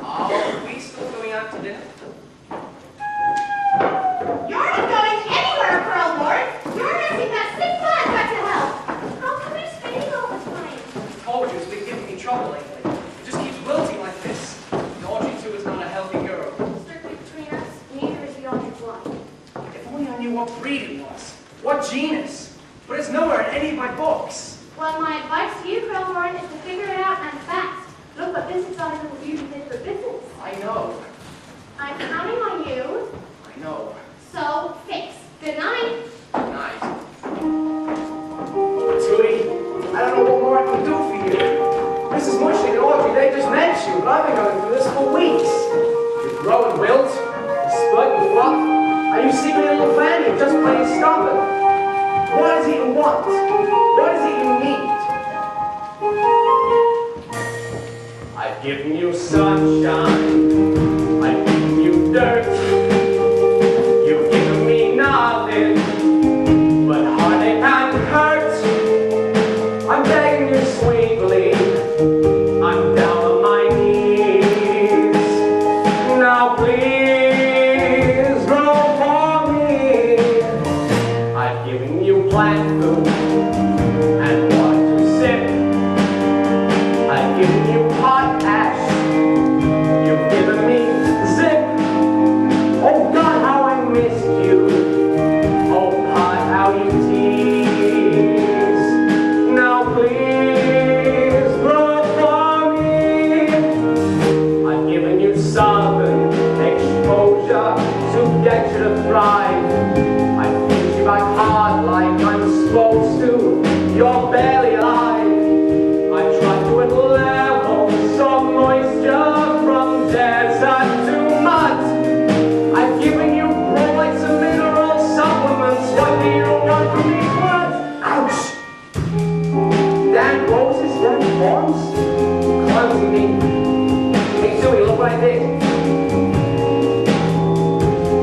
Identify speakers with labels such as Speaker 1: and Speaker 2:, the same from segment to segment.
Speaker 1: Are we still going out to dinner? what breed it was, what genus, but it's nowhere in any of my books.
Speaker 2: Well, my advice to you, Krelhorn, is to figure it out and fast. Look what this exotic little beauty did for business.
Speaker 1: I know.
Speaker 2: I'm counting on you.
Speaker 1: I know.
Speaker 2: So, fix. Good night.
Speaker 1: Good night. Tootie, I don't know what more I can do for you. Mrs. Mushnick and Audrey, they just met you, but I've been going through this for weeks. You grow and wilt, you split and flop. Are you secretly a little fan? You're just plain stubborn. What is it you want? What is it you need? I've given you sunshine. I've given you dirt. You've given me nothing but heartache and hurt. I'm begging you sweetly. I'm down on my knees. Now please grow for me. I've given you plant food and water to sip. I've given you potash. You've given me zip. Oh God, how I missed you. Oh God, how you tease. Now please grow for me. I've given you southern exposure to get you to thrive. I feed you back hard like I'm supposed to. You're barely alive. I try to level some moisture from desert to mud. I've given you prolytes and mineral supplements. What do you want from me? What? Ouch! Damn roses, damn thorns. Cleansing me. Hey, Suey, look what I did.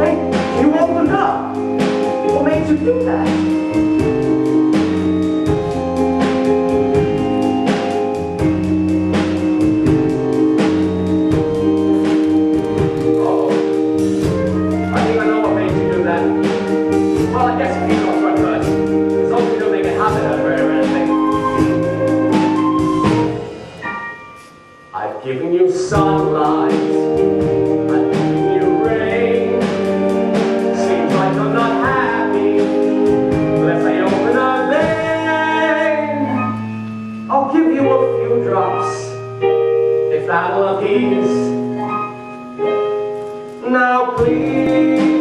Speaker 1: Hey, you opened up. What made you do that? Oh, I think I know what made you do that. Well, I guess if you don't run good, as long as you don't make a habit out of it or anything. I've given you sunlight. I've given you rain. Seems like I'm not happy unless I open a vein. I'll give you a few drops if that'll appease. Now please